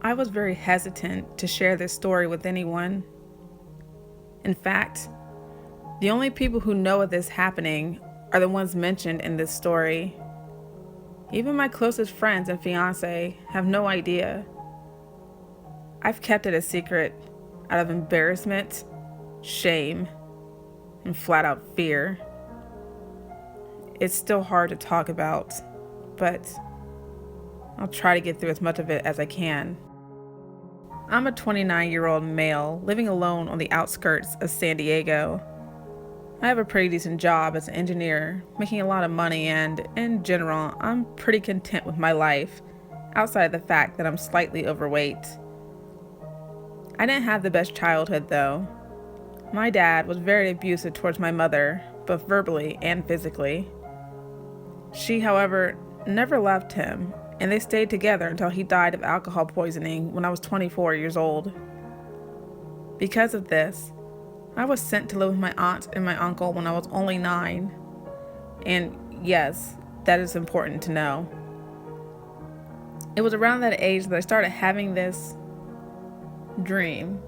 I was very hesitant to share this story with anyone. In fact, the only people who know of this happening are the ones mentioned in this story. Even my closest friends and fiance have no idea. I've kept it a secret out of embarrassment, shame, and flat out fear. It's still hard to talk about, but I'll try to get through as much of it as I can. I'm a 29-year-old male living alone on the outskirts of San Diego. I have a pretty decent job as an engineer, making a lot of money, and in general, I'm pretty content with my life, outside of the fact that I'm slightly overweight. I didn't have the best childhood though. My dad was very abusive towards my mother, both verbally and physically. She, however, never left him, and they stayed together until he died of alcohol poisoning when I was 24 years old. Because of this, I was sent to live with my aunt and my uncle when I was only 9. And yes, that is important to know. It was around that age that I started having this dream.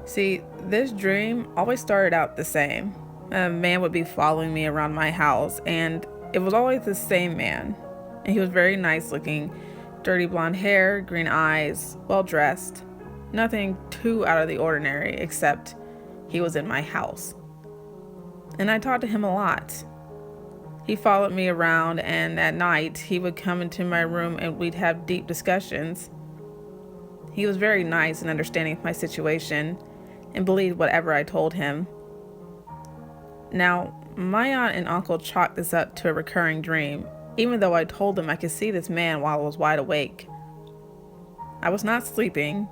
See, this dream always started out the same. A man would be following me around my house, and it was always the same man. And he was very nice looking, dirty blonde hair, green eyes, well dressed. Nothing too out of the ordinary, except he was in my house. And I talked to him a lot. He followed me around, and at night he would come into my room and we'd have deep discussions. He was very nice and understanding of my situation and believed whatever I told him. Now, my aunt and uncle chalked this up to a recurring dream, even though I told them I could see this man while I was wide awake. I was not sleeping,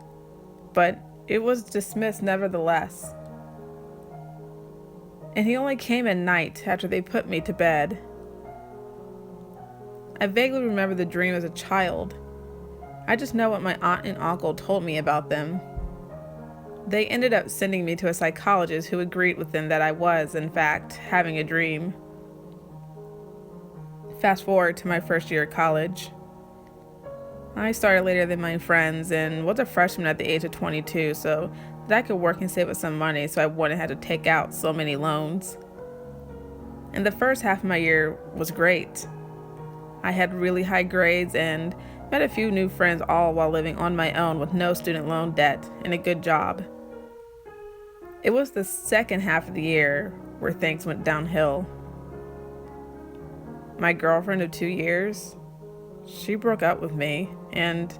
but it was dismissed nevertheless. And he only came at night after they put me to bed. I vaguely remember the dream as a child. I just know what my aunt and uncle told me about them. They ended up sending me to a psychologist who agreed with them that I was, in fact, having a dream. Fast forward to my first year of college. I started later than my friends and was a freshman at the age of 22, so that I could work and save up some money so I wouldn't have to take out so many loans. And the first half of my year was great. I had really high grades and met a few new friends, all while living on my own with no student loan debt and a good job. It was the second half of the year where things went downhill. My girlfriend of 2 years, she broke up with me, and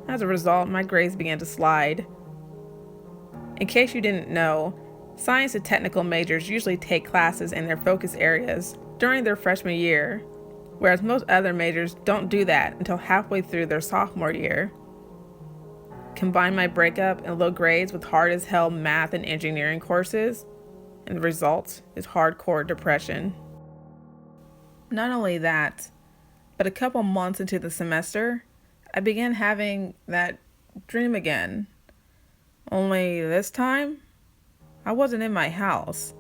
as a result, my grades began to slide. In case you didn't know, science and technical majors usually take classes in their focus areas during their freshman year, whereas most other majors don't do that until halfway through their sophomore year. Combine my breakup and low grades with hard as hell math and engineering courses, and the result is hardcore depression. Not only that, but a couple months into the semester, I began having that dream again. Only this time, I wasn't in my house.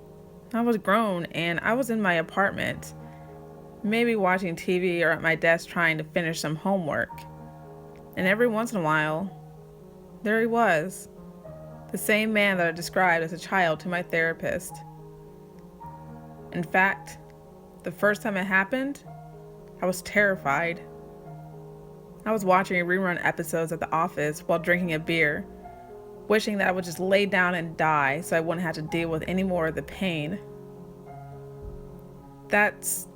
I was grown and I was in my apartment, maybe watching TV or at my desk trying to finish some homework. And every once in a while, there he was, the same man that I described as a child to my therapist. In fact, the first time it happened, I was terrified. I was watching rerun episodes of The Office while drinking a beer, wishing that I would just lay down and die so I wouldn't have to deal with any more of the pain. That's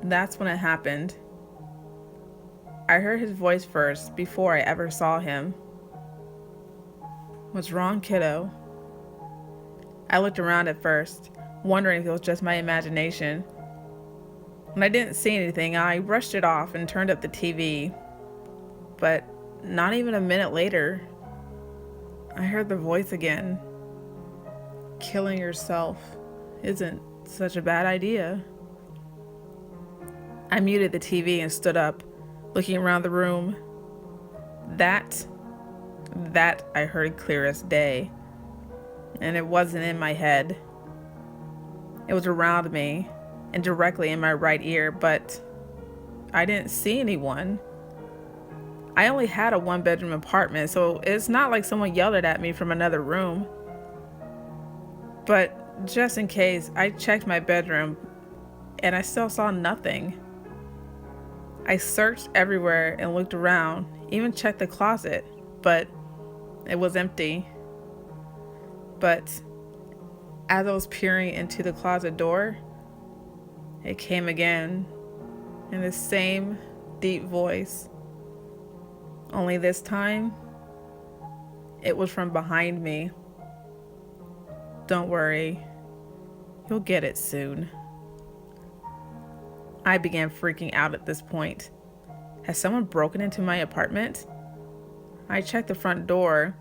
when it happened. I heard his voice first before I ever saw him. "What's wrong, kiddo?" I looked around at first, wondering if it was just my imagination. When I didn't see anything, I brushed it off and turned up the TV. But not even a minute later, I heard the voice again. "Killing yourself isn't such a bad idea." I muted the TV and stood up, looking around the room. That I heard clear as day. And it wasn't in my head. It was around me and directly in my right ear, but I didn't see anyone. I only had a 1-bedroom apartment, so it's not like someone yelled it at me from another room. But just in case, I checked my bedroom and I still saw nothing. I searched everywhere and looked around, even checked the closet, but it was empty. But as I was peering into the closet door, it came again in the same deep voice. Only this time, it was from behind me. Don't worry, you'll get it soon. I began freaking out at this point. Has someone broken into my apartment? I checked the front door,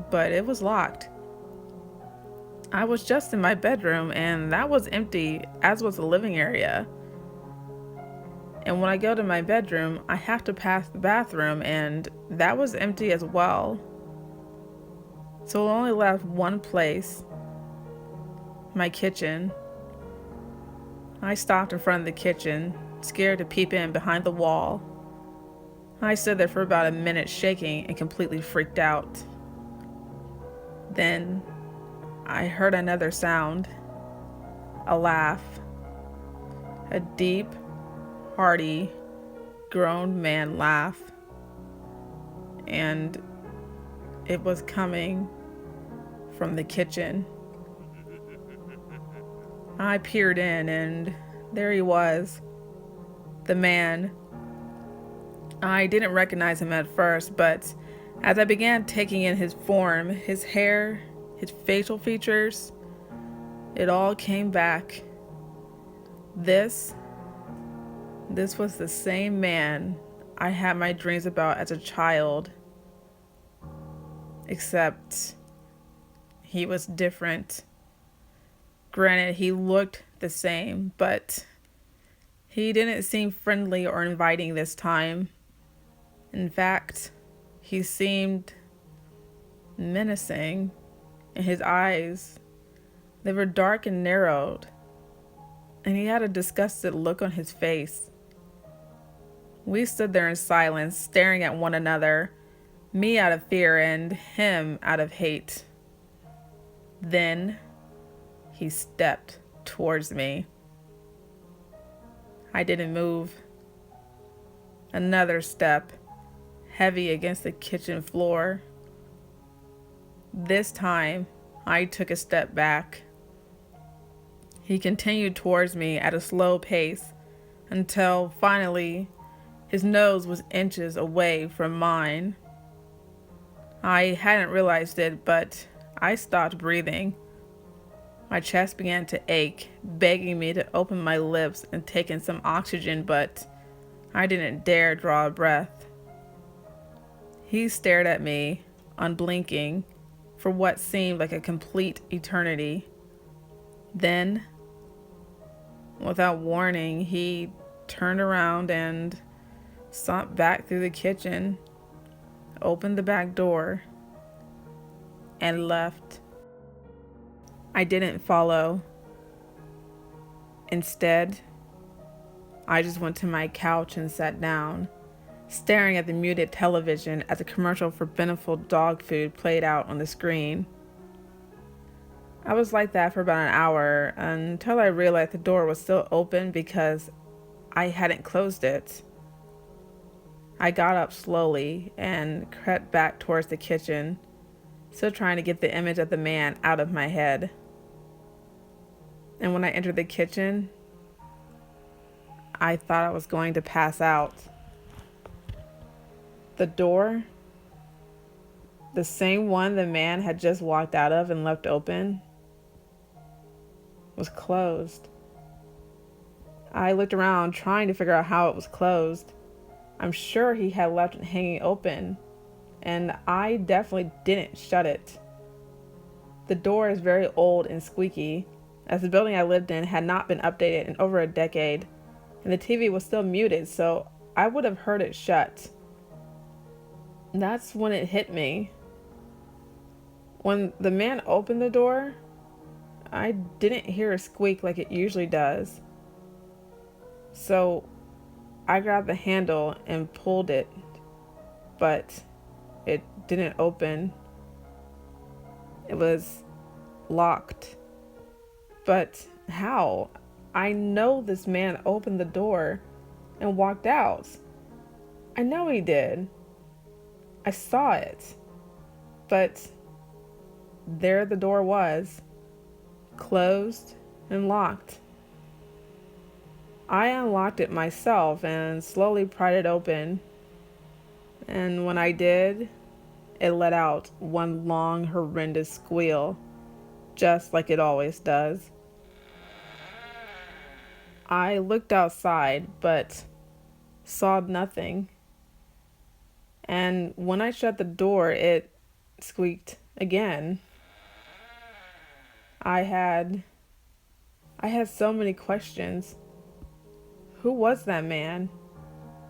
but it was locked. I was just in my bedroom, and that was empty, as was the living area. And when I go to my bedroom, I have to pass the bathroom, and that was empty as well. So I only left one place, my kitchen. I stopped in front of the kitchen, scared to peep in behind the wall. I stood there for about a minute shaking and completely freaked out. Then I heard another sound, a laugh, a deep, hearty, grown man laugh, and it was coming from the kitchen. I peered in, and there he was, the man. I didn't recognize him at first, but as I began taking in his form, his hair, his facial features, it all came back. This was the same man I had my dreams about as a child, except he was different. Granted, he looked the same, but he didn't seem friendly or inviting this time. In fact, he seemed menacing, and his eyes, they were dark and narrowed, and he had a disgusted look on his face. We stood there in silence, staring at one another, me out of fear and him out of hate. Then he stepped towards me. I didn't move. Another step, heavy against the kitchen floor. This time, I took a step back. He continued towards me at a slow pace until finally his nose was inches away from mine. I hadn't realized it, but I stopped breathing. My chest began to ache, begging me to open my lips and take in some oxygen, but I didn't dare draw a breath. He stared at me, unblinking, for what seemed like a complete eternity. Then, without warning, he turned around and stomped back through the kitchen, opened the back door, and left. I didn't follow. Instead, I just went to my couch and sat down, staring at the muted television as a commercial for Beneful dog food played out on the screen. I was like that for about an hour until I realized the door was still open because I hadn't closed it. I got up slowly and crept back towards the kitchen, still trying to get the image of the man out of my head. And when I entered the kitchen, I thought I was going to pass out. The door, the same one the man had just walked out of and left open, was closed. I looked around trying to figure out how it was closed. I'm sure he had left it hanging open, and I definitely didn't shut it. The door is very old and squeaky, as the building I lived in had not been updated in over a decade, and the TV was still muted, so I would have heard it shut. That's when it hit me. When the man opened the door, I didn't hear a squeak like it usually does. So I grabbed the handle and pulled it but it didn't open. It was locked. But how? I know this man opened the door and walked out. I know he did. I saw it. But there the door was, closed and locked. I unlocked it myself and slowly pried it open. And when I did, it let out one long, horrendous squeal, just like it always does. I looked outside, but saw nothing. And when I shut the door, it squeaked again. I had so many questions. Who was that man?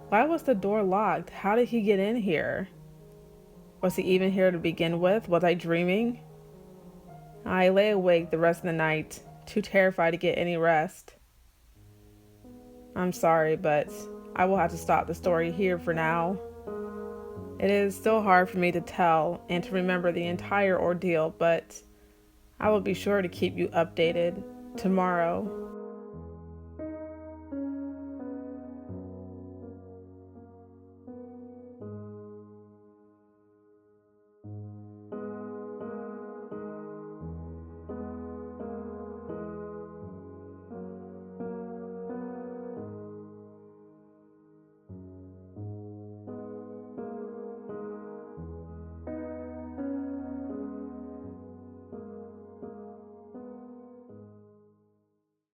Why was the door locked? How did he get in here? Was he even here to begin with? Was I dreaming? I lay awake the rest of the night, too terrified to get any rest. I'm sorry, but I will have to stop the story here for now. It is still hard for me to tell and to remember the entire ordeal, but I will be sure to keep you updated tomorrow.